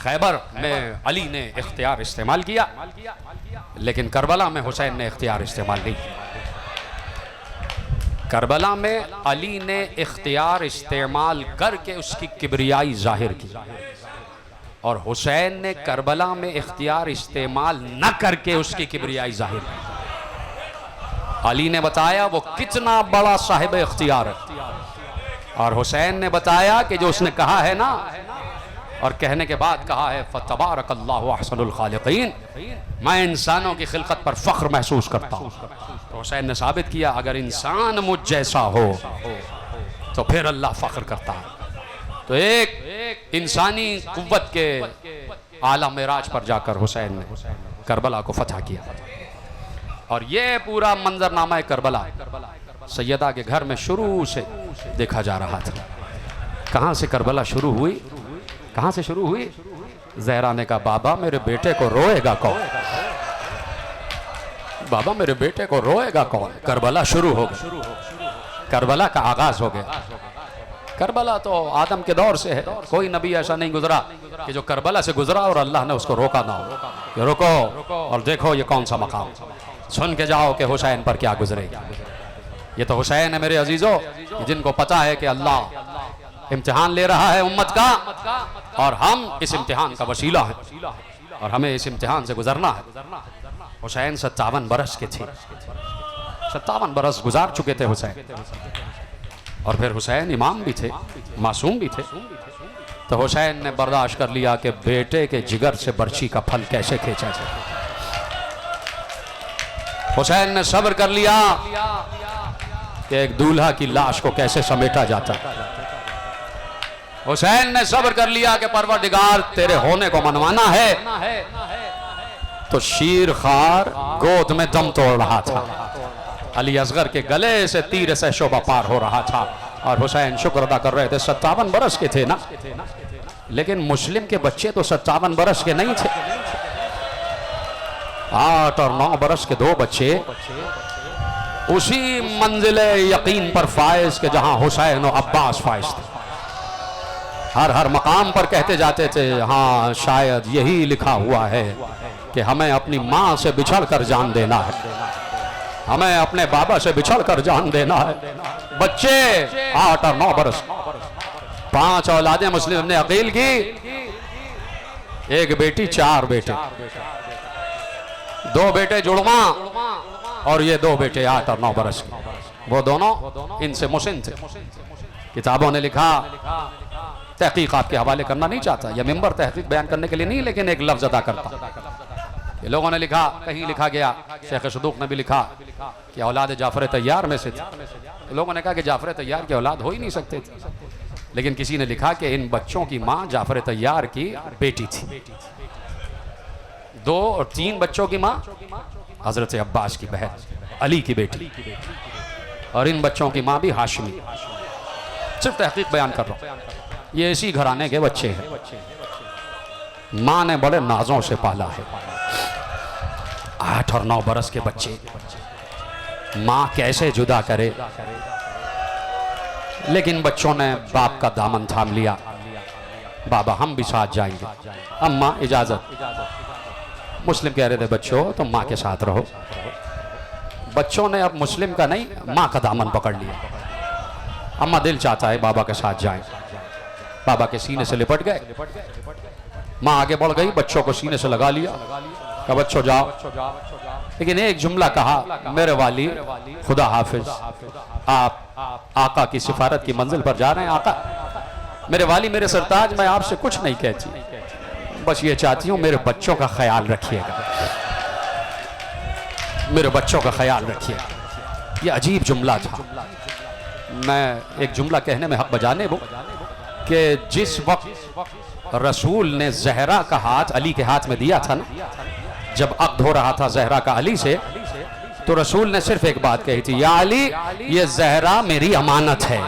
खैबर में अली ने इख्तियार इस्तेमाल किया, लेकिन करबला में हुसैन ने इख्तियार इस्तेमाल नहीं किया। करबला में अली ने इख्तियार इस्तेमाल करके उसकी किबरियाई जाहिर की, और हुसैन ने करबला में इख्तियार इस्तेमाल न करके उसकी किबरियाई जाहिर की। अली ने बताया वो कितना बड़ा साहिब इख्तियार है, और हुसैन ने बताया कि जो उसने कहा है ना, और कहने के बाद कहा है फतबारकल्लाहु अहसनुल खालिकीन, मैं इंसानों की खिलकत पर फख्र महसूस करता हूँ। तो हुसैन ने साबित किया अगर इंसान मुझ जैसा हो तो फिर अल्लाह फख्र करता है। तो एक इंसानी कुव्वत के आला मेराज पर जाकर हुसैन ने करबला को फतह किया। और ये पूरा मंजरनामा करबला सैयदा के घर में शुरू से देखा जा रहा था। कहाँ से करबला शुरू हुई, कहाँ से शुरू हुई? जहरा ने कहा बाबा मेरे बेटे को रोएगा कौन, बाबा मेरे बेटे को रोएगा कौन। करबला शुरू हो गया, करबला का आगाज हो गया। करबला तो आदम के दौर से है, कोई नबी ऐसा नहीं गुजरा कि जो करबला से गुजरा और अल्लाह ने उसको रोका ना हो कि रुको और देखो ये कौन सा मकाम, सुन के जाओ कि हुसैन पर क्या गुजरेगा। ये तो हुसैन है मेरे अजीजों, जिनको पता है कि अल्लाह इम्तिहान ले रहा है उम्मत का, और हम इस इम्तिहान का वसीला है और हमें इस इम्तिहान से गुजरना है। हुसैन 57 बरस के थे, 57 बरस गुजार चुके थे हुसैन, और फिर हुसैन इमाम भी थे, मासूम भी थे। तो हुसैन ने बर्दाश्त कर लिया कि बेटे के जिगर से बर्छी का फल कैसे खींचा जाए। हुसैन ने सब्र कर लिया कि एक दूल्हा की लाश को कैसे समेटा जाता है। हुसैन ने सब्र कर लिया कि परवरदिगार तेरे होने को मनवाना है। तो शीर खार गोद में दम तोड़ रहा था, अली असगर के गले से तीर से शोभा पार हो रहा था, और हुसैन शुक्र अदा कर रहे थे। 57 बरस के थे ना, लेकिन मुस्लिम के बच्चे तो 57 बरस के नहीं थे। 8 और 9 बरस के 2 बच्चे उसी मंजिले यकीन पर फायज के जहां हुसैन और अब्बास फायज थे। हर मकाम पर कहते जाते थे हाँ शायद यही लिखा हुआ है कि हमें अपनी माँ से बिछड़ कर जान देना है, हमें अपने बाबा से बिछड़ कर जान देना है। बच्चे 8 और 9 बरस, 5 औलादें मुस्लिम ने अकील की, 1 बेटी 4 बेटे, 2 बेटे जुड़वा, और ये 2 बेटे 8 और 9 बरस के। वो दोनों इनसे मुसिन थे। किताबों ने लिखा, तहकीक आपके हवाले करना नहीं चाहता, यह मिंबर तहकीक बयान करने के लिए नहीं, लेकिन एक लफ्ज अदा करता। ये लोगों ने लिखा, कहीं लिखा गया, शेख सदूक ने भी लिखा कि औलाद जाफर तैयार में से थे। लोगों ने कहा कि जाफर तैयार की औलाद हो ही नहीं सकते थे, लेकिन किसी ने लिखा कि इन बच्चों की माँ जाफर तैयार की बेटी थी। 2 और 3 बच्चों की माँ हजरत अब्बास की बहन अली की बेटी, और इन बच्चों की माँ भी हाशमी। सिर्फ तहकीक बयान कर रहा हूँ, ये इसी घराने के बच्चे हैं। माँ ने बड़े नाजों से पाला है। 8 और 9 बरस के बच्चे, माँ कैसे जुदा करे। लेकिन बच्चों ने बाप का दामन थाम लिया, बाबा हम भी साथ जाएंगे, अम्मा इजाजत। मुस्लिम कह रहे थे बच्चों तुम माँ के साथ रहो। बच्चों ने अब मुस्लिम का नहीं, माँ का दामन पकड़ लिया। अम्मा दिल चाहता है बाबा के साथ जाएं। बाबा के सीने से लिपट गए, माँ आगे बढ़ गई, बच्चों को सीने से लगा लिया, कहा बच्चों जाओ। लेकिन एक जुमला कहा, मेरे वाली खुदा हाफिज, आप आका की सिफारत की मंजिल पर जा रहे हैं। आका मेरे वाली, मेरे सरताज, मैं आपसे कुछ नहीं कहती, बस ये चाहती हूँ मेरे बच्चों का ख्याल रखिएगा, मेरे बच्चों का ख्याल रखिएगा। ये अजीब जुमला था। मैं एक जुमला कहने में हक बजाने वो कि जिस वक्त रसूल ने जहरा का हाथ अली के हाथ में दिया था ना, जब अक़्द हो रहा था जहरा का अली से, तो रसूल ने सिर्फ एक बात कही थी, या अली ये जहरा मेरी अमानत है,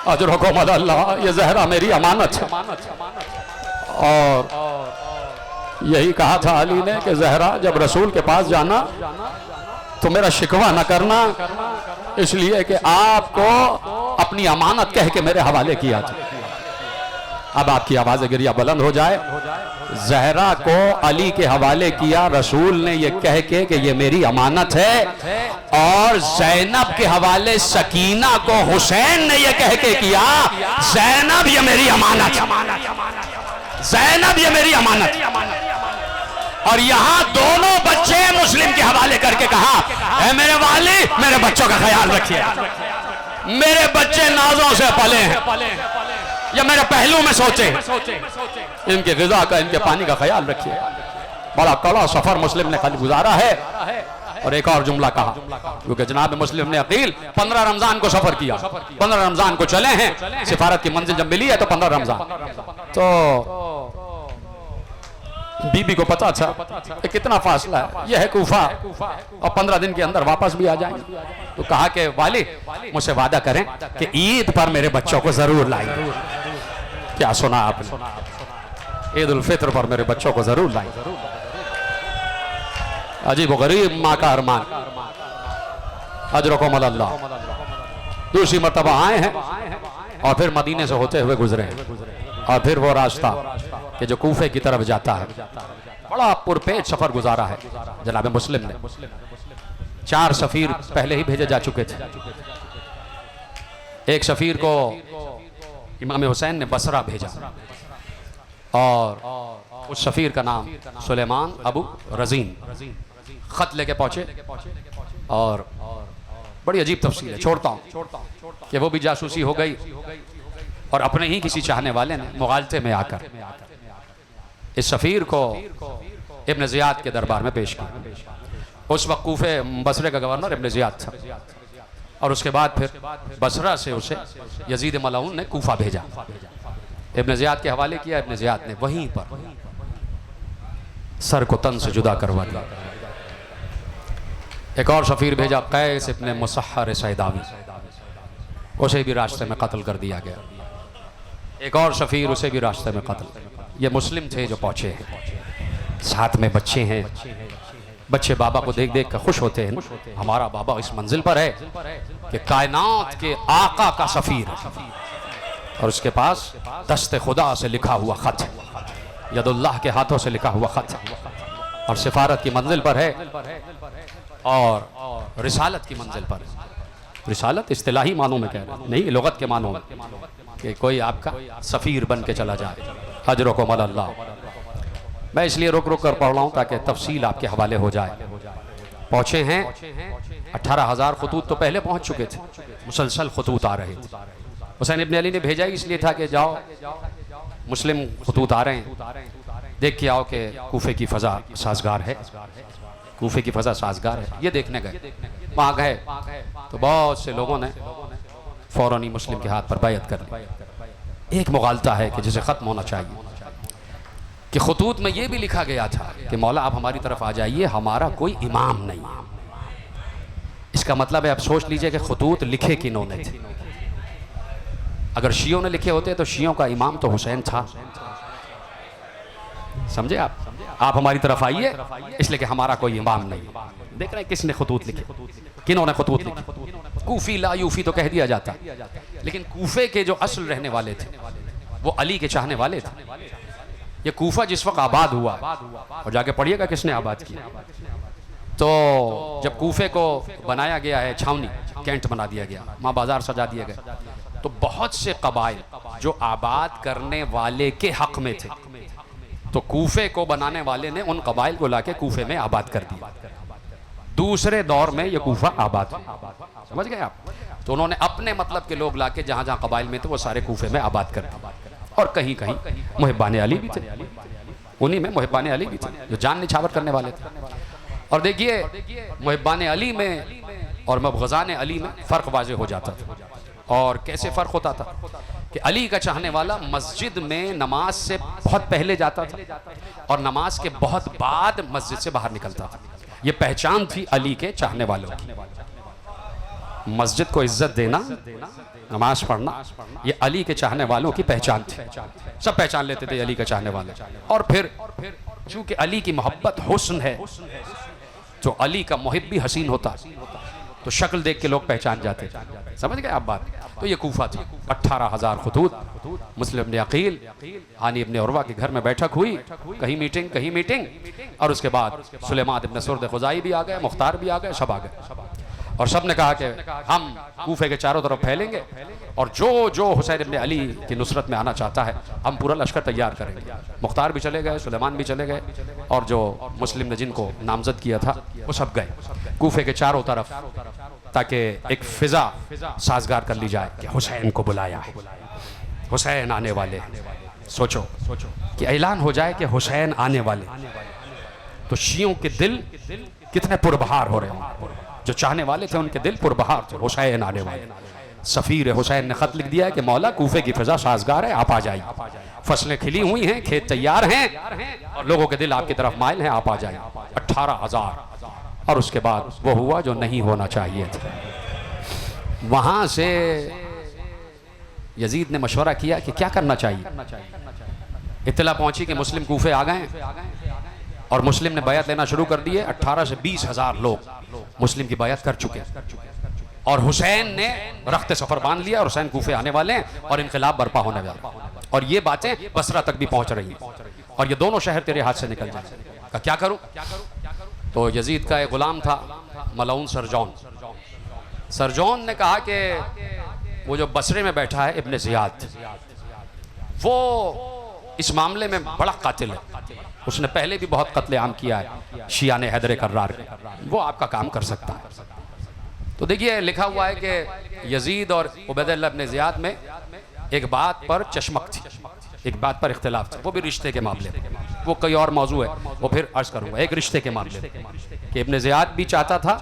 अजरको मदल्लाह, ये जहरा मेरी अमानत है। और यही कहा था अली ने कि जहरा जब रसूल के पास जाना तो मेरा शिकवा न करना, इसलिए कि आपको अपनी अमानत कह के मेरे हवाले किया था। अब आपकी आवाज़ गिरिया बुलंद हो जाए। जहरा को अली के हवाले किया रसूल ने ये कह के कि ये मेरी अमानत है, और जैनब के हवाले सकीना को हुसैन ने ये कह के किया, जैनब ये मेरी अमानत, जैनब ये मेरी अमानत। और यहां दोनों बच्चे मुस्लिम के हवाले करके कहा, ऐ मेरे वाली मेरे बच्चों का ख्याल रखिए, मेरे बच्चे नाजों से पले हैं, या मेरे पहलू में सोचे, इनके ग़िज़ा का इनके पानी का ख्याल रखिए। बड़ा कड़ा सफर मुस्लिम ने खाली गुजारा है। और एक और जुमला कहा, क्योंकि जनाब मुस्लिम ने अकील 15 रमजान को सफर किया, 15 रमजान को चले हैं, सिफारत की मंजिल जब मिली है तो 15 रमजान। तो बीबी को पता था कि कितना फासला है, यह है कूफा, और 15 दिन के अंदर वापस भी आ जाएंगे। तो कहा कि वाली मुझसे वादा करें कि ईद पर मेरे बच्चों को जरूर लाएंगे। क्या सुना आपने? ईद उल फित्र पर मेरे बच्चों को जरूर लाएंगे। अजीब गरीब माँ का अरमान, अजरकुम अल्लाह। दूसरी मर्तबा आए हैं और फिर मदीने से होते हुए गुजरे हैं, और फिर वो रास्ता कि जो कूफे की तरफ जाता है, बड़ा पुरपेच सफर गुजारा है जनाब मुस्लिम ने। 4 सफीर पहले ही भेजे जा चुके थे। एक सफीर को इमाम हुसैन ने बसरा भेजा, और उस सफीर का नाम सुलेमान अबू रजीन। खत लेके पहुंचे, और बड़ी अजीब तफसील है, छोड़ता हूं कि वो भी जासूसी हो गई, और अपने ही किसी चाहने वाले ने मुगालते में आकर इस सफीर को इब्न ज़ियाद के दरबार में पेश किया। उस वक्त कूफे बसरे का गवर्नर इब्न ज़ियाद था, और उसके बाद फिर बसरा से उसे यजीद मलऊन ने कूफा भेजा। इब्न ज़ियाद के हवाले किया, इब्न ज़ियाद ने वहीं पर सर को तन से जुदा करवा दिया। एक और सफ़ीर भेजा कैस इब्न मुसहर सैदावी, उसे भी रास्ते में कत्ल कर दिया गया। एक और सफ़ीर, उसे भी रास्ते में कत्ल। ये मुस्लिम थे जो पहुँचे हैं, साथ में बच्चे हैं। बच्चे बाबा को देख देख कर खुश होते हैं, हमारा बाबा इस मंजिल पर है कि कायनात के आका का सफ़ीर है, और उसके पास दस्ते खुदा से लिखा हुआ ख़त है, यदुल्लाह के हाथों से लिखा हुआ ख़त है, और सिफारत की मंजिल पर है, और रिसालत की मंजिल पर है। रिसालत इस्तिलाही मानों में कह रहे हैं, नहीं लुगत के मानों में, कि कोई आपका सफ़ीर बन के चला जाए। अजरकुम अल्लाह। मैं इसलिए रुक रुक कर पढ़ रहा हूँ ताकि तफसील आपके हवाले हो जाए। पहुँचे हैं, 18,000 खतूत तो पहले पहुँच चुके थे, मुसलसल खतूत आ रहे थे। हुसैन इब्न अली ने भेजा ही इसलिए था कि जाओ मुस्लिम खतूत आ रहे हैं, देख के आओ कि कूफे की फ़ज़ा साजगार है, कूफे की फ़ज़ा साजगार है। ये देखने गए, वहाँ गए तो बहुत से लोगों ने फ़ौरन ही मुस्लिम के हाथ पर बैयत कर ली। एक मुगालता है कि जिसे ख़त्म होना चाहिए, कि खतूत में ये भी लिखा गया था कि मौला आप हमारी तरफ आ जाइए, हमारा कोई इमाम नहीं है। इसका मतलब है, आप सोच लीजिए कि खतूत लिखे किन्होंने थे। अगर शियों ने लिखे होते तो शियों का इमाम तो हुसैन था। समझे आप हमारी तरफ आइए इसलिए कि हमारा कोई इमाम नहीं। देख रहे हैं किसने खतूत लिखे, किन्होंने खतूत लिखे। कूफी ला यूफी तो कह दिया जाता, लेकिन कूफे के जो असल रहने वाले थे वो अली के चाहने वाले थे। ये कूफा जिस वक्त आबाद हुआ, और जाके पढ़िएगा किसने आबाद किया, तो जब कूफे को बनाया गया है छावनी, कैंट बना दिया गया, वहाँ बाजार सजा दिए गए, तो बहुत से कबाइल जो आबाद करने वाले के हक में थे, तो कूफे को बनाने वाले ने उन कबाइल को लाके कूफे में आबाद कर दिया। दूसरे दौर में ये कूफा आबाद, समझ गए आप। तो उन्होंने अपने मतलब के लोग लाके जहाँ जहाँ कबाइल में थे वो सारे कूफे में आबाद कर दिया। और कहीं कहीं मुहिब्बान अली भी थे, उन्हीं में मुहिब्बान अली भी थे जो जान निछावर करने वाले थे। और देखिए मुहिब्बान अली में और मुबग़ज़ान अली में फ़र्क वाज़ेह हो जाता था। और कैसे फ़र्क होता था कि अली का चाहने वाला मस्जिद में नमाज से बहुत पहले जाता था और नमाज के बहुत बाद मस्जिद से बाहर निकलता था। ये पहचान थी अली के चाहने वालों की। मस्जिद को इज्जत देना, नमाज पढ़ना, ये अली के चाहने वालों की पहचान थी। सब पहचान लेते थे अली का चाहने वाले। और फिर चूंकि अली की मोहब्बत हुस्न है, तो अली का मुहिब भी हसीन होता, तो शक्ल देख के लोग पहचान जाते थे। समझ गए आप बात? तो ये कूफा था। 18,000 खुतूत। मुस्लिम इब्न अकील हानी इब्न उरवा के घर में बैठक हुई, कहीं मीटिंग, और उसके बाद सुलेमान इब्न सुर्द खुजाई भी आ गए, मुख्तार भी आ गए, सब आ गए, और सब ने कहा कि हम कूफे के चारों तरफ फैलेंगे और जो जो हुसैन इब्न अली की नुसरत में आना चाहता है हम पूरा लश्कर तैयार करेंगे। मुख्तार भी चले गए, सुलेमान भी चले गए, और जो मुस्लिम ने जिनको नामजद किया था वो सब गए कूफे के चारों तरफ, ताकि एक फिजा साजगार कर ली जाए कि हुसैन को बुलाया है, हुसैन आने वाले हैं। सोचो कि ऐलान हो जाए कि हुसैन आने वाले, तो शियों के दिल कितने पुरबहार हो रहे हों। जो चाहने वाले थे उनके दिल पुरबहार थे, हुसैन आने वाले। सफीर हुसैन ने खत लिख दिया है कि मौला कूफे की फिजा साजगार है, आप आ जाइए, फसलें खिली हुई हैं, खेत तैयार हैं और लोगों के दिल आपकी तरफ माइल हैं, आप आ जाइए। 18,000। और उसके बाद वो हुआ जो नहीं होना चाहिए था। वहां से यजीद ने मशवरा किया कि क्या करना चाहिए। इत्तला पहुंची कि मुस्लिम कूफे आ गए और मुस्लिम ने बैत लेना शुरू कर दिए। 18 से 20,000 लोग मुस्लिम की बैत कर चुके, और हुसैन ने रख्त सफर बांध लिया और हुसैन कूफे आने वाले हैं और इनकलाब बर्पा होने वाला। और ये बातें बसरा तक भी पहुंच रही हैं और ये दोनों शहर तेरे हाथ से निकल जाए। क्या करूं? तो यजीद का एक गुलाम था मलऊन सरजौन ने कहा कि वो जो बसरे में बैठा है इब्न ज़ियाद, वो इस मामले में बड़ा कातिल है, उसने पहले भी बहुत कत्ले आम किया है शियाने हैदर कर्रार, वो आपका काम कर सकता है। तो देखिए लिखा हुआ है कि यजीद और उबैदुल्लाह इब्न ज़ियाद में एक बात पर चश्मक थी, एक बात पर इख्तिलाफ था, वो भी रिश्ते के मामले में, वो कोई और मौजू है, वो फिर अर्ज करूंगा। एक रिश्ते के मामले कि इब्न ज़ियाद भी चाहता था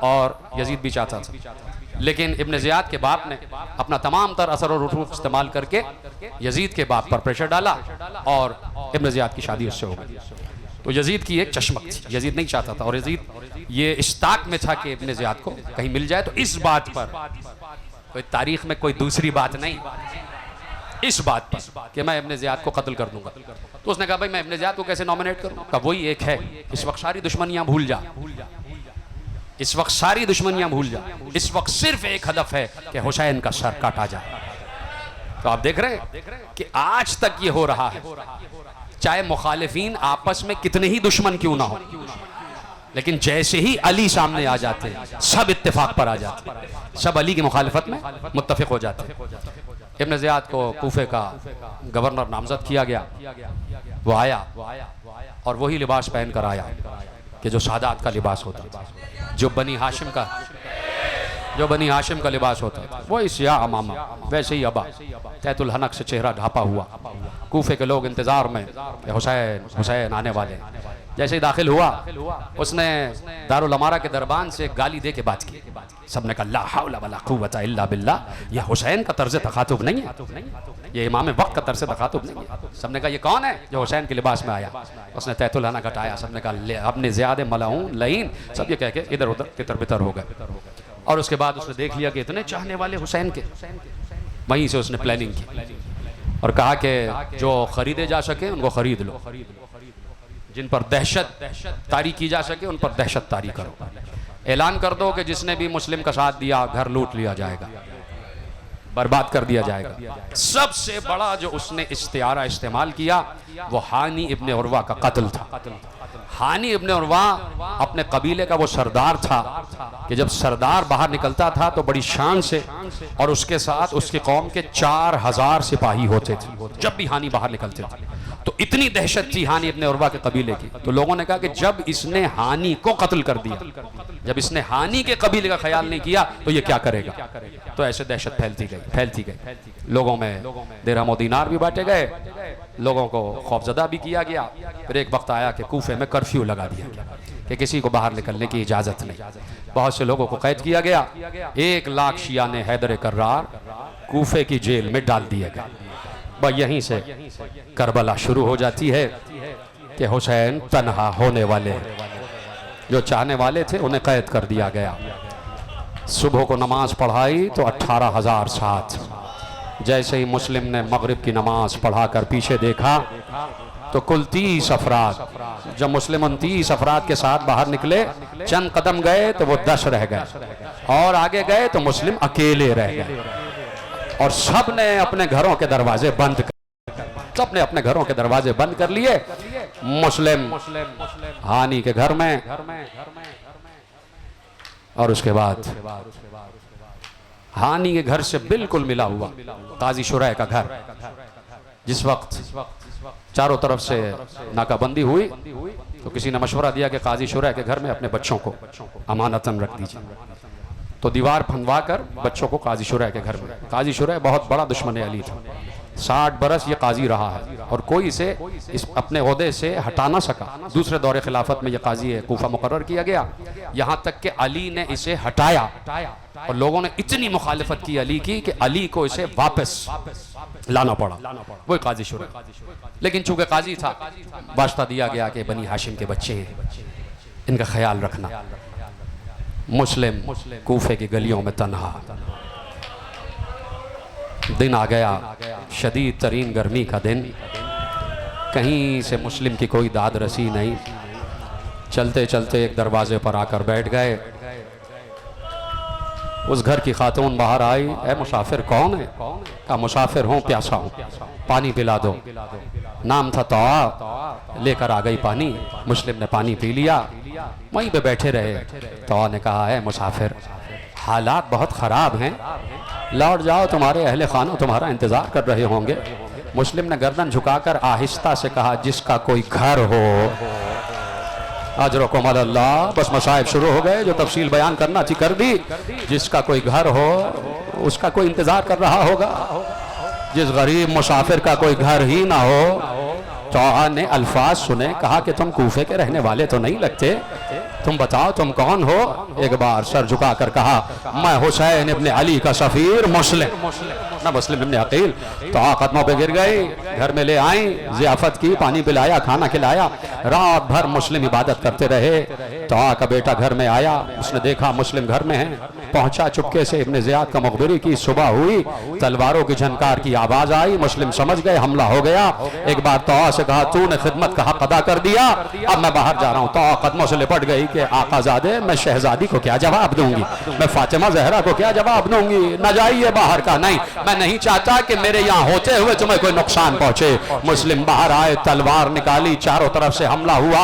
और यजीद भी चाहता था, लेकिन इब्न ज़ियाद के बाप ने अपना तमाम तर असर और रुसूख इस्तेमाल करके यजीद के बाप पर प्रेशर डाला और इब्न ज़ियाद की शादी उससे हो गई। तो यजीद की एक चश्मक थी, यजीद नहीं चाहता था, और यजीद ये इश्ताक में था कि इब्न ज़ियाद को कहीं मिल जाए। तो इस बात पर कोई तारीख में कोई दूसरी बात नहीं, इस बात पर कि मैं इब्न ज़ियाद को कत्ल कर दूंगा। तो उसने कहा भाई मैं इब्न ज़ियाद को कैसे नॉमिनेट करूं? कहा वही एक है, इस वक्त सारी दुश्मनियां भूल जा, इस वक्त सारी दुश्मनियां भूल जा, इस वक्त सिर्फ एक हदफ है कि हुसैन का सर काटा जाए। तो आप देख रहे हैं कि आज तक ये हो रहा है, चाहे मुखालिफीन आपस में कितने ही दुश्मन क्यों ना हो, लेकिन जैसे ही अली सामने आ जाते हैं सब इत्तेफाक पर आ जाते हैं, सब अली की मुखालिफत में मुत्तफिक हो जाते हैं। इब्न ज़ियाद को कूफे का गवर्नर नामजद किया गया, वो आया और वही लिबास पहन कर आया कि जो सादात का लिबास होता, जो बनी हाशिम का लिबास होता है, वो सिया अमामा, वैसे ही अबा तैतुल हनक से चेहरा ढापा हुआ। कूफे के लोग इंतजार में हुसैन आने वाले हैं। जैसे ही दाखिल हुआ उसने दारुल अमारा के दरबान से गाली दे के बात की। सबने कहा ला हौला वला कुव्वता इल्ला बिल्लाह, ये हुसैन का तर्ज तखातुब नहीं है, ये इमाम वक्त का तर्ज तखातुब नहीं है। सबने कहा ये कौन है जो हुसैन के लिबास में आया? उसने तैतुल हनक हटाया। सबने कहा अपने ज़ियाद मलऊन लईन, सब ये कह के इधर उधर तितर बितर हो गए। और उसके बाद उसने देख लिया कि इतने चाहने वाले हुसैन के, वहीं से उसने प्लानिंग की और कहा कि जो खरीदे जा सके उनको खरीद लो, जिन पर दहशत तारी की जा सके उन पर दहशत तारी करो। ऐलान कर दो कि जिसने भी मुस्लिम का साथ दिया घर लूट लिया जाएगा, बर्बाद कर दिया जाएगा। सबसे बड़ा जो उसने इस्तिआरा इस्तेमाल किया वो हानी इब्न उरवा का कत्ल था। हानी इब्न उरवा अपने कबीले का वो सरदार था कि जब सरदार बाहर निकलता था तो बड़ी शान से, और उसके साथ उसकी कौम के 4000 सिपाही होते थे जब भी हानी बाहर निकलते थे। तो इतनी दहशत थी हानी इब्न उरवा के कबीले की। तो लोगों ने कहा कि जब इसने हानी को कत्ल कर दिया, जब इसने हानी के कबीले का ख्याल नहीं किया तो ये क्या करेगा? तो ऐसे दहशत फैलती गई। लोगों में दिरहम और दीनार भी बांटे गए, लोगों को खौफजदा भी किया गया। फिर एक वक्त आया कि कूफे में कर्फ्यू लगा दिया गया कि किसी को बाहर निकलने की इजाज़त नहीं। बहुत से लोगों को कैद किया गया। 1 लाख शियाने हैदर कर्रार कूफे की जेल में डाल दिए गए। बस यहीं से करबला शुरू हो जाती है कि हुसैन तन्हा होने वाले हैं। जो चाहने वाले थे उन्हें कैद कर दिया गया। सुबह को नमाज पढ़ाई तो 18,000 साथ। जैसे ही मुस्लिम ने मगरिब की नमाज पढ़ाकर पीछे देखा तो कुल 30 अफराद। जब मुस्लिम 30 अफराद के साथ बाहर निकले, चंद कदम गए तो वो 10 रह गए और आगे गए तो मुस्लिम अकेले रह गए और सब ने अपने घरों के दरवाजे बंद कर, सब ने अपने घरों के दरवाजे बंद कर लिए। मुस्लिम हानी के घर में, और उसके बाद हानी के घर से बिल्कुल मिला हुआ काजी शुरैह का घर। जिस वक्त चारों तरफ से नाकाबंदी हुई तो किसी ने मशवरा दिया कि काजी शुरैह के घर में अपने बच्चों को अमानतन रख दीजिए। तो दीवार फंदवा कर बच्चों को काजी शुरैह के घर में। काजी शुरैह बहुत बड़ा दुश्मन अली था, 60 बरस ये काजी रहा है और कोई इसे इस अपने ओहदे से हटा ना सका। दूसरे दौरे खिलाफत में ये काजी कूफा मुकर्रर किया गया, यहाँ तक कि अली ने इसे हटाया और लोगों ने इतनी मुखालिफत की अली की कि अली को इसे वापस लाना पड़ा, वही काजी शुरैह। लेकिन चूंकि काजी था, वास्ता दिया गया कि बनी हाशिम के बच्चे हैं, इनका ख्याल रखना। मुस्लिम कूफे की गलियों में तन्हा, दिन आ गया, शदीद तरीन गर्मी का दिन, कहीं से मुस्लिम की कोई दाद रसी नहीं। चलते चलते एक दरवाजे पर आकर बैठ गए। उस घर की खातून बाहर आई, ए मुसाफिर कौन है? कहा मुसाफिर हूँ, प्यासा हूँ, पानी पिला दो। नाम था तौआ, लेकर आ गई पानी। मुस्लिम ने पानी पी लिया, वहीं पे बैठे रहे। तौआ ने कहा है मुसाफिर, हालात बहुत ख़राब हैं, लौट जाओ, तुम्हारे अहले खाना तुम्हारा इंतज़ार कर रहे होंगे। मुस्लिम ने गर्दन झुकाकर आहिस्ता से कहा, जिसका कोई घर हो अजरकुम अल्लाह। बस मसाइब शुरू हो गए, जो तफसील बयान करना थी कर दी। जिसका कोई घर हो उसका कोई इंतज़ार कर रहा होगा, जिस गरीब मुसाफिर का कोई घर ही ना हो। तौआ ने अल्फाज सुने, कहा कि तुम कूफे के रहने वाले तो नहीं लगते, तुम बताओ तुम कौन हो? एक बार सर झुकाकर कहा, मैं हुसैन इब्ने अली का सफीर मुस्लिम, मैं मुस्लिम इब्ने अकील। तौआ कदमों पे गिर गई, घर में ले आई, जियाफत की, पानी पिलाया, खाना खिलाया। रात भर मुस्लिम इबादत करते रहे। तौआ का बेटा घर में आया, उसने देखा मुस्लिम घर में है, पहुंचा चुपके से, इब्ने ज़ियाद का मुखबिरी की। सुबह हुई, तलवारों की झनकार की आवाज आई, मुस्लिम समझ गए हमला हो गया। एक बार तौआ से कहा, तूने खिदमत का हक अदा कर दिया, अब मैं बाहर जा रहा हूँ। तौआ कदमों से लिपट गई कि आकाजादे, मैं शहजादी को क्या जवाब दूंगी, मैं फातिमा जहरा को क्या जवाब दूंगी? न जाइए बाहर का, नहीं, मैं नहीं चाहता कि मेरे यहाँ होते हुए तुम्हें कोई नुकसान पहुंचे। मुस्लिम बाहर आए, तलवार निकाली, चारों तरफ से हमला हुआ।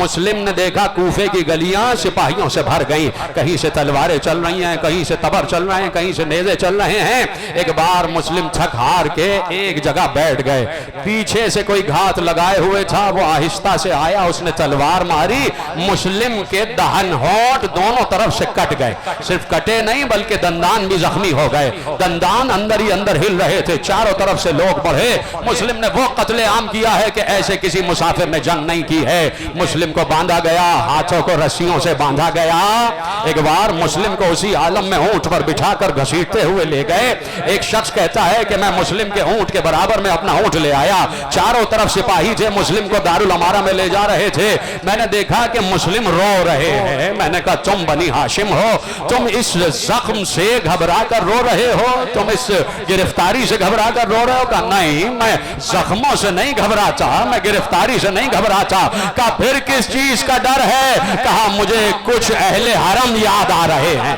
मुस्लिम ने देखा कूफे की गलियां सिपाहियों से भर गई, कहीं से तलवारें चल रही हैं, कहीं से तबर चल रहे हैं, कहीं से नेज़े चल रहे हैं। एक बार मुस्लिम थक हार के एक जगह बैठ गए। पीछे से कोई घात लगाए हुए था, वो आहिस्ता से आया, उसने तलवार मारी, मुस्लिम के दहन होंठ दोनों तरफ से कट गए। सिर्फ कटे नहीं बल्कि दंदान भी जख्मी हो गए, दंदान अंदर ही अंदर हिल रहे थे। चारों तरफ से लोग बढ़े। मुस्लिम ने वो कत्ले आम किया है कि ऐसे किसी मुसाफिर ने जंग नहीं की है। मुस्लिम को बांधा गया, हाथों को रस्सियों से बांधा गया। एक बार मुस्लिम को उसी आलम में ऊंट पर बिठाकर घसीटते हुए ले गए। एक शख्स कहता है कि मैं मुस्लिम के ऊंट के बराबर में अपना ऊंट ले आया। चारों तरफ सिपाही थे, मुस्लिम को दारुल अमारा में ले जा रहे थे। मैंने देखा कि मुस्लिम रो रहे हैं। मैंने कहा, तुम बनी हाशिम हो, तुम इस जख्म से घबरा कर रो रहे हो, तुम इस गिरफ्तारी से घबरा कर रो रहे हो? कहा नहीं, मैं जख्मों से नहीं घबराता, मैं गिरफ्तारी से नहीं घबराता। कहा फिर किस चीज का डर है? कहा मुझे कुछ अहले हरम याद आ रहे हैं,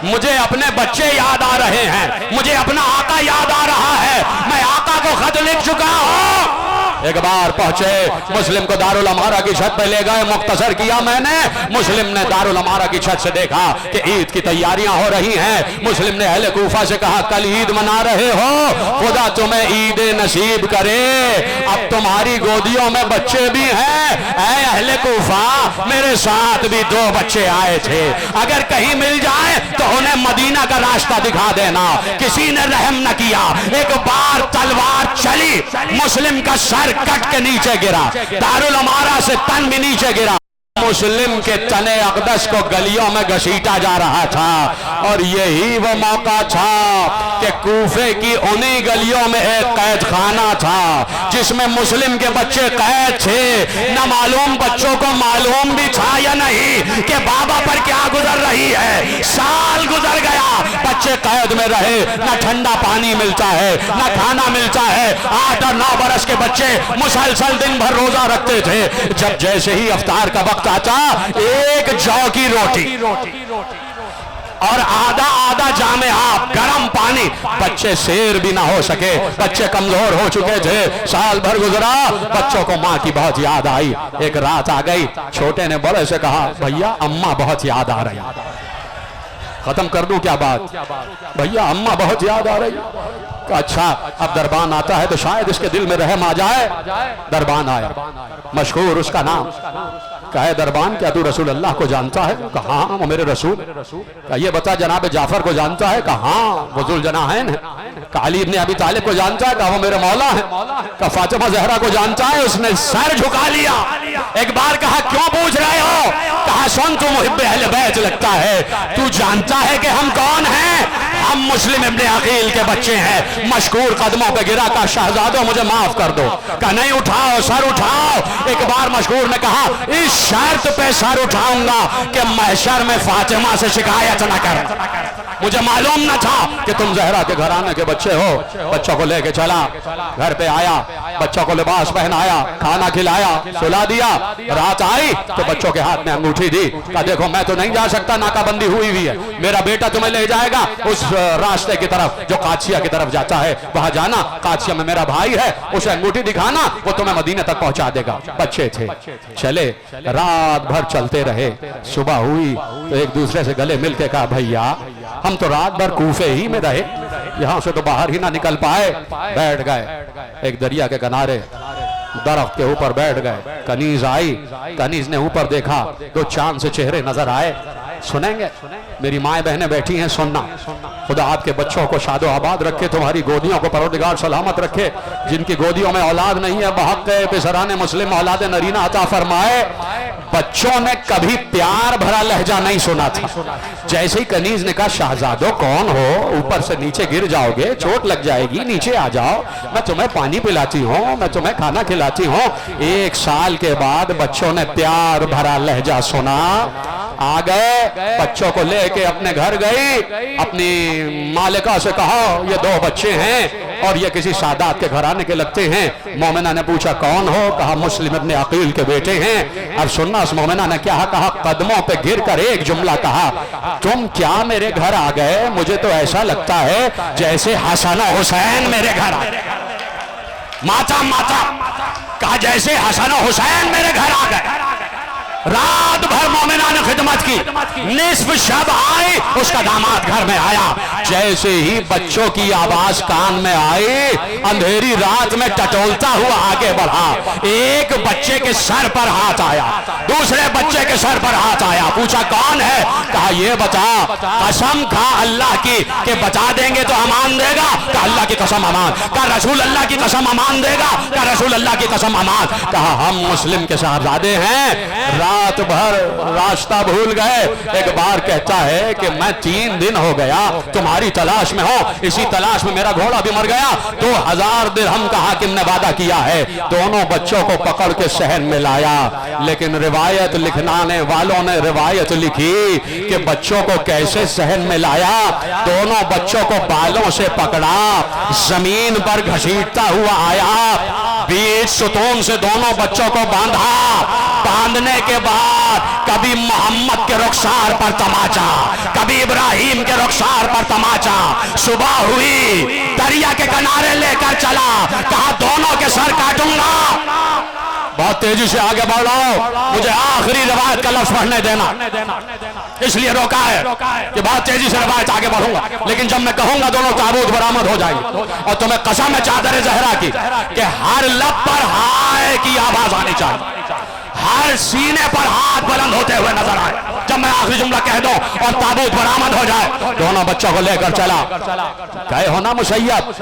मुझे अपने बच्चे याद आ रहे हैं, मुझे अपना आका याद आ रहा है, मैं आका को खत लिख चुका हूं। एक बार पहुंचे, मुस्लिम को दारुल अमारा की छत पे ले गए, मुख्तसर किया मैंने। मुस्लिम ने दारुल अमारा की छत से देखा कि ईद की तैयारियां हो रही हैं। मुस्लिम ने अहले कूफा से कहा, कल ईद मना रहे हो, खुदा तुम्हें ईद नसीब करे, अब तुम्हारी गोदियों में बच्चे भी हैं। ऐ अहले कूफा, मेरे साथ भी 2 बच्चे आए थे, अगर कहीं मिल जाए तो उन्हें मदीना का रास्ता दिखा देना। किसी ने रहम न किया। एक बार तलवार चली, मुस्लिम का सर कट के नीचे गिरा, दारुल अमारा से तन भी नीचे गिरा। मुस्लिम के तने अक़दस को गलियों में घसीटा जा रहा था और यही वो मौका था कि कूफे की उन्हीं गलियों में एक कैद खाना था जिसमें मुस्लिम के बच्चे कैद थे। न मालूम बच्चों को मालूम भी था या नहीं कि बाबा पर क्या गुजर रही है। साल गुजर गया, बच्चे कैद में रहे, न ठंडा पानी मिलता है, न खाना मिलता है। 8 और 9 बरस के बच्चे मुसलसल दिन भर रोजा रखते थे। जब जैसे ही अफ्तार का वक्त आता, एक जौ की रोटी और आधा आधा जामे आप, गर्म पानी। बच्चे शेर भी ना हो सके, बच्चे कमजोर हो चुके थे, साल भर गुजरा, बच्चों को माँ की बहुत याद आई। एक रात आ गई, छोटे ने बड़े से कहा भैया अम्मा बहुत याद आ रही। खत्म कर दूं क्या बात? भैया अम्मा बहुत याद आ रही। अच्छा अब दरबान आता है तो शायद इसके दिल में रहम आ जाए। दरबान आया, मशहूर उसका नाम। कहे दरबान क्या तू रसूल अल्लाह को जानता है? कहा हाँ वो मेरे रसूल। कहा ये बता जनाब जाफर को जानता है? कहा हाँ वो जुल जनाहैन है। कहा अली इब्ने अबी तालिब को जानता है? कहा वो मेरे मौला है। कहा फातिमा जहरा को जानता है? उसने सर झुका लिया। एक बार कहा क्यों पूछ रहे हो? कहा सुन तू मुहिब्बे अहले बैत लगता है, तू जानता है कि हम कौन हैं? हम मुस्लिम इब्ने अकील के बच्चे हैं। मशकूर कदमों पे गिरा, का शहजादो मुझे माफ कर दो। कहा नहीं उठाओ, सर उठाओ। एक बार मशकूर ने कहा इस शर्त पे सर उठाऊंगा कि महशर में फातिमा से शिकायत न कर। मुझे मालूम न था कि तुम जहरा के घराने के बच्चे हो। बच्चों को लेके चला, घर पे आया, बच्चों को लिबास पहनाया, खाना खिलाया, सुला दिया। रात आई तो बच्चों के हाथ में अंगूठी दी। कहा देखो मैं तो नहीं जा सकता, नाकाबंदी हुई हुई है, मेरा बेटा तुम्हें ले जाएगा उस रास्ते की तरफ जो कादसिया की तरफ जाता है, वहां जाना। कादसिया में मेरा भाई है, उसे अंगूठी दिखाना, वो तुम्हें मदीने तक पहुंचा देगा। बच्चे थे, चले, रात भर चलते रहे। सुबह हुई तो एक दूसरे से गले मिलके कहा भैया हम तो रात भर कूफे ही में रहे, यहां से तो बाहर ही ना निकल पाए। बैठ गए एक दरिया के किनारे, दरख्त के ऊपर बैठ गए। कनीज आई, कनीज ने ऊपर देखा, दो चांद से चेहरे नजर आए। सुनेंगे मेरी माएँ बहनें बैठी हैं, सुनना। खुदा आपके बच्चों को शादो आबाद रखे, तुम्हारी गोदियों को परवरदिगार सलामत रखे। जिनकी गोदियों में औलाद नहीं है बहक बेसराने मुस्लिम औलाद नरीना अता फरमाए। बच्चों ने कभी प्यार भरा लहजा नहीं सुना था। जैसे ही कनीज ने कहा शहजादो कौन हो, ऊपर से नीचे गिर जाओगे, चोट लग जाएगी, नीचे आ जाओ, मैं तुम्हें पानी पिलाती हूँ, मैं तुम्हें खाना खिलाती हूँ। 1 साल के बाद बच्चों ने प्यार भरा लहजा सुना। आ गए, बच्चों को लेके अपने घर गई, अपनी मालिका से कहा ये 2 बच्चे हैं और ये किसी सादात के घराने के लगते हैं। मोमिना ने पूछा कौन हो? कहा मुस्लिम इब्ने अकील के बेटे हैं। अब सुनना उस मोमिना ने क्या कहा, कदमों पे गिरकर एक जुमला कहा, तुम क्या मेरे घर आ गए? मुझे तो ऐसा लगता है जैसे हसन और हुसैन मेरे घर आ गए। माता माता कहा जैसे हसन और हुसैन मेरे घर आ गए। रात भर मोमिना ने खिदमत की, निस्फ शब आई, उसका दामाद घर में आया। जैसे ही बच्चों की आवाज कान में आई, अंधेरी रात में टटोलता हुआ आगे बढ़ा। एक बच्चे के सर पर हाथ आया, दूसरे बच्चे के सर पर हाथ आया। पूछा कौन है? कहा ये बता। कसम खा अल्लाह की कि बता देंगे तो अमान देगा। कहा अल्लाह की कसम अमान। कहा रसूल अल्लाह की कसम अमान देगा। कहा रसूल अल्लाह की कसम अमान। कहा हम मुस्लिम के साहबजादे हैं, रात भर रास्ता भूल गए। एक बार कहता है कि मैं 3 दिन हो गया तुम्हारी तलाश में हूं, इसी तलाश में मेरा घोड़ा भी मर गया। 2000 दिरहम का हाकिम ने वादा किया है। दोनों बच्चों को पकड़ के शहर में लाया, लेकिन रिवायत लिखनाने वालों ने रिवायत लिखी कि बच्चों को कैसे शहर में लाया। दोनों बच्चों को बालों से पकड़ा, जमीन पर घसीटता हुआ आया, बीच सुतून से दोनों बच्चों को बांधा। बांधने के बाद कभी मोहम्मद के रुखसार पर तमाचा, कभी इब्राहिम के रुखसार पर तमाचा। सुबह हुई, दरिया के किनारे लेकर चला, कहा दोनों के सर काटूंगा। बहुत तेजी से आगे बढ़ रहा हूं, मुझे आखिरी रिवायत का लफ्ज पढ़ने देना, इसलिए रोका है कि बहुत तेजी से रिवायत आगे बढ़ूंगा। लेकिन जब मैं कहूंगा दोनों ताबूत बरामद हो जाएंगे। और तुम्हें कसम है चादर जहरा की कि हर लब पर हाय की आवाज आनी चाहिए, हर सीने पर हाथ बुलंद होते हुए नजर आए जब मैं आखिरी जुमला कह दूं और ताबूत बरामद हो जाए। दोनों बच्चों को लेकर चला। कहे हो ना मुसैयब,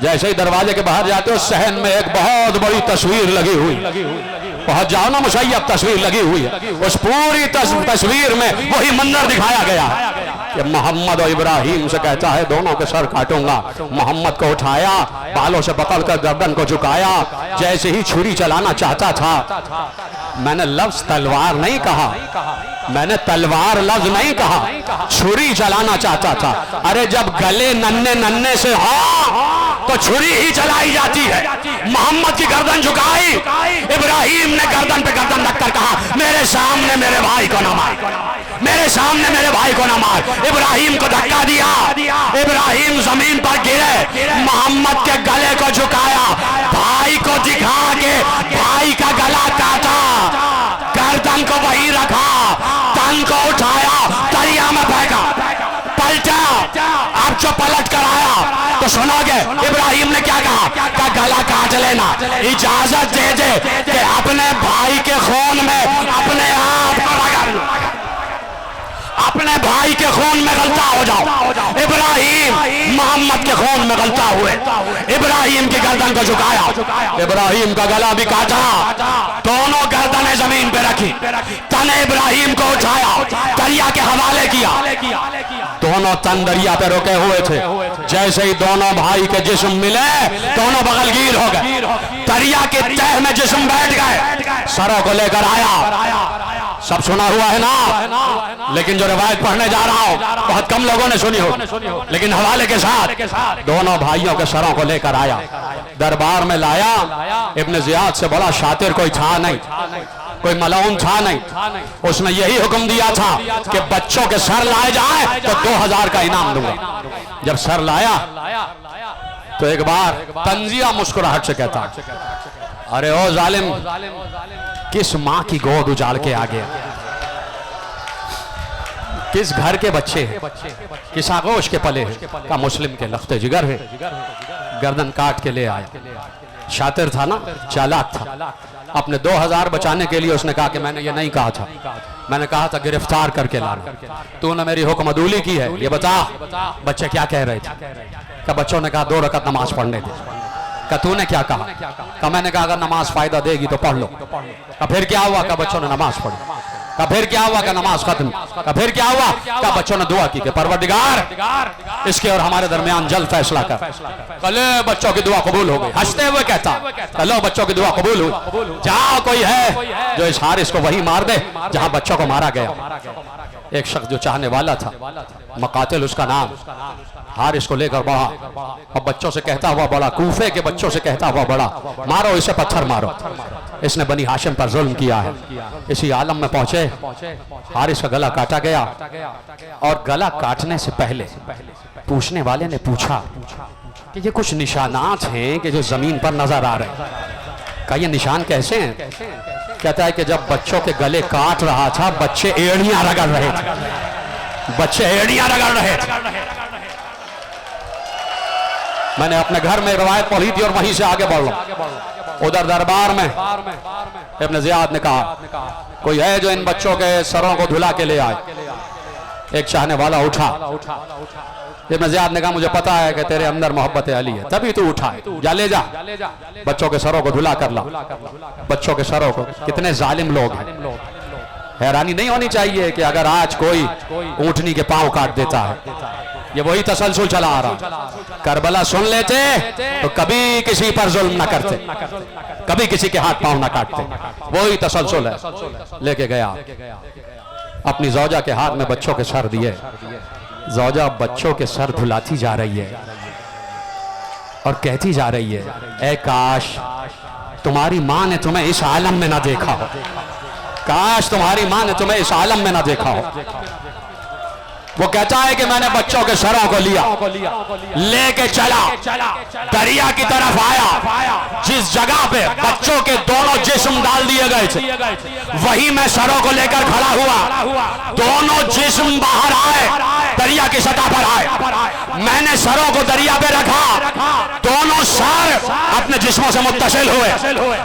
जैसे ही दरवाजे के बाहर जाते हो सहन में एक बहुत बड़ी तस्वीर लगी हुई, पहुंच जाओ ना मुसैयब, तस्वीर लगी हुई है। उस पूरी तस्वीर में वही मंजर दिखाया गया कि मोहम्मद और इब्राहिम से कहता है दोनों के सर काटूंगा। मोहम्मद को उठाया, बालों से पकड़कर गर्दन को झुकाया, जैसे ही छुरी चलाना चाहता था। मैंने लफ्ज तलवार नहीं कहा, मैंने तलवार लफ्ज नहीं कहा, छुरी चलाना चाहता था। अरे जब गले नन्हे नन्हे से हो तो छुरी ही चलाई जाती है। मोहम्मद की गर्दन झुकाई, इब्राहिम ने गर्दन पे गर्दन रखकर कहा मेरे सामने मेरे भाई को न मार। मेरे सामने मेरे भाई को ना मार। इब्राहिम को धक्का दिया, इब्राहिम जमीन पर गिरे, मोहम्मद के गले को झुकाया, भाई को दिखा के भाई का गला काटा, गर्दन को वहीं रखा, तन को उठाया, दरिया में फेंका, पलटा। अब जो पलट कर आया तो सुनोगे इब्राहिम ने क्या कहा? का गला काट लेना, इजाजत दे दे कि अपने भाई के खून में अपने आप को रगड़ लो, अपने भाई के खून में गलता हो जाओ। इब्राहिम मोहम्मद के खून में गलता हुए, इब्राहिम की गर्दन को झुकाया, इब्राहिम का गला भी काटा, दोनों गर्दनें जमीन पे रखी, तने इब्राहिम को उठाया, दरिया के हवाले किया। दोनों तन दरिया पे रुके हुए थे। जैसे ही दोनों भाई के जिस्म मिले, दोनों बगलगीर हो गए, दरिया के तह में जिस्म बैठ गए। सरों को लेकर आया, सब सुना हुआ है ना, लेकिन जो रिवायत पढ़ने जा रहा हूं बहुत कम लोगों ने सुनी हो, लेकिन हवाले के साथ दोनों भाइयों के सरों को लेकर आया, दरबार में लाया। इब्न जियाद से बड़ा शातिर कोई था नहीं, कोई मलऊन था नहीं। उसने यही हुक्म दिया था कि बच्चों के सर लाए जाए तो 2000 का इनाम दूंगा। जब सर लाया तो एक बार तंजिया मुस्कुराहट से कहता, अरे ओ जालिम, किस माँ की गोद उजाड़ के आ गया, किस घर के बच्चे हैं, किस आगोश के पले हैं? का मुस्लिम के लफ्ते जिगर है। गर्दन काट के ले आया। शातिर था ना, चालाक था। अपने 2000 बचाने के लिए उसने कहा कि मैंने ये नहीं कहा था, मैंने कहा था गिरफ्तार करके लाना, तूने मेरी हुक्म अदूली की है। ये बता बच्चे क्या कह रहे थे? का बच्चों ने कहा 2 रकात नमाज पढ़ने दे। का तूने क्या कहा? का मैंने कहा अगर नमाज फायदा देगी तो पढ़ लो। का फिर क्या हुआ? का बच्चों ने नमाज पढ़ी। का फिर क्या हुआ? का नमाज खत्म। का फिर क्या हुआ? का बच्चों ने दुआ की कि परवरदिगार इसके और हमारे दरमियान जल्द फैसला कर। कले बच्चों की दुआ कबूल हो गई। हंसते हुए कहता, कलो बच्चों की दुआ कबूल हुई, जहां कोई है जो इस हारिस को वही मार दे जहां बच्चों को मारा गया। एक शख्स जो चाहने वाला था, मकातिल उसका नाम, हारिस को लेकर बढ़ा और बच्चों से कहता हुआ बड़ा, कूफे के बच्चों से कहता हुआ बड़ा, मारो इसे, पत्थर मारो, इसने बनी हाशिम पर जुल्म किया है। इसी आलम में पहुंचे, हारिस का गला काटा गया और गला काटने से पहले पूछने वाले ने पूछा कि ये कुछ निशानात हैं कि जो जमीन पर नजर आ रहे हैं, का ये निशान कैसे हैं? कहता है कि जब बच्चों के गले काट रहा था, बच्चे एड़ियां रगड़ रहे थे, बच्चे एड़ियां रगड़ रहे थे। मैंने अपने घर में रवायत पढ़ी थी और वहीं से आगे बढ़ रहा। उधर दरबार में इब्न जियाद ने कहा कोई है जो इन बच्चों के सरों को धुला के ले आए। एक चाहने वाला उठा। इब्न जियाद ने कहा मुझे पता है कि तेरे अंदर मोहब्बत अली है, तभी तू उठा है, जा ले जा, बच्चों के सरों को धुला कर ला। बच्चों के सरों को, कितने जालिम लोग हैं। हैरानी नहीं होनी चाहिए कि अगर आज कोई ऊंटनी के पांव काट देता है। ये वही तसलसल चला आ रहा। करबला सुन लेते तो कभी किसी पर जुल्म न करते, कभी किसी के हाथ पांव न काटते, वही तसलसल है। लेके गया, अपनी जौजा के हाथ में बच्चों के सर दिए। जौजा बच्चों के सर धुलाती जा रही है और कहती जा रही है, ऐ काश तुम्हारी माँ ने तुम्हें इस आलम में ना देखा हो, काश तुम्हारी माँ ने तुम्हें इस आलम में ना देखा हो। वो कहता है कि मैंने बच्चों के सरों को लिया, लेके चला, दरिया की तरफ आया। जिस जगह पे बच्चों के दोनों जिस्म डाल दिए गए थे, वहीं मैं सरों को लेकर खड़ा हुआ। दोनों जिस्म बाहर आए, दरिया की सतह पर आए। मैंने सरों को दरिया पे रखा, दोनों सर अपने जिस्मों से मुत्तसिल हुए।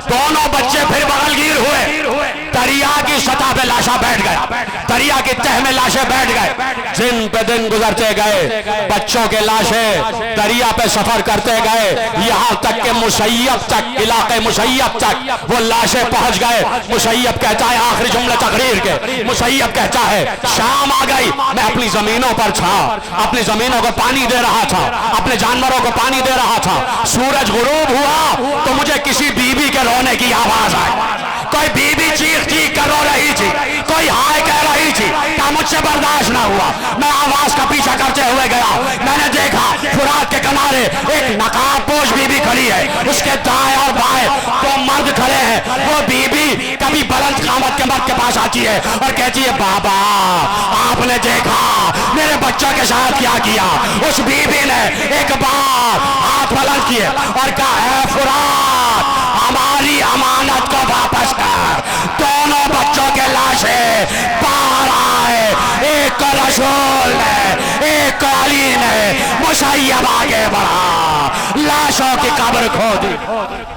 दोनों बच्चे फिर बगलगीर हुए। दरिया की सतह पे लाशा बैठ गया, दरिया की तह में लाशें बैठ गए। दिन पे दिन गुजरते गए, बच्चों के लाशें दरिया पे सफर करते गए, यहाँ तक के मुसैयब तक, इलाके मुसैयब तक वो लाशें पहुंच गए। मुसैयब कहता है, आखिरी जुमले तकरीर के, मुसैयब कहता है शाम आ गई, मैं अपनी जमीनों पर था, अपनी जमीनों को पानी दे रहा था, अपने जानवरों को पानी दे रहा था। सूरज गुरूब हुआ तो मुझे किसी बीबी के रोने की आवाज आई। कोई बीबी चीख चीख कर रो रही थी, कोई हाय कह रही थी, क्या मुझसे बर्दाश्त ना हुआ। मैं आवाज का पीछा करते हुए गया, मैंने देखा फुरात के किनारे एक नकाबपोश बीबी खड़ी है, उसके दाएं और बाएं 2 मर्द खड़े हैं। वो बीबी कभी बुलंद अमामत के मर्द के पास आती है और कहती है बाबा आपने देखा मेरे बच्चों के साथ क्या किया। उस बीबी ने एक बार हाथ बुलंद किए और कहा है फुरात हमारी अमानत को वापस कर। दोनों बच्चों के लाशें बाहर आए, एक को रसूल ने एक को अली ने। मुसैयब आगे बढ़ा, लाशों की कब्र खोदी।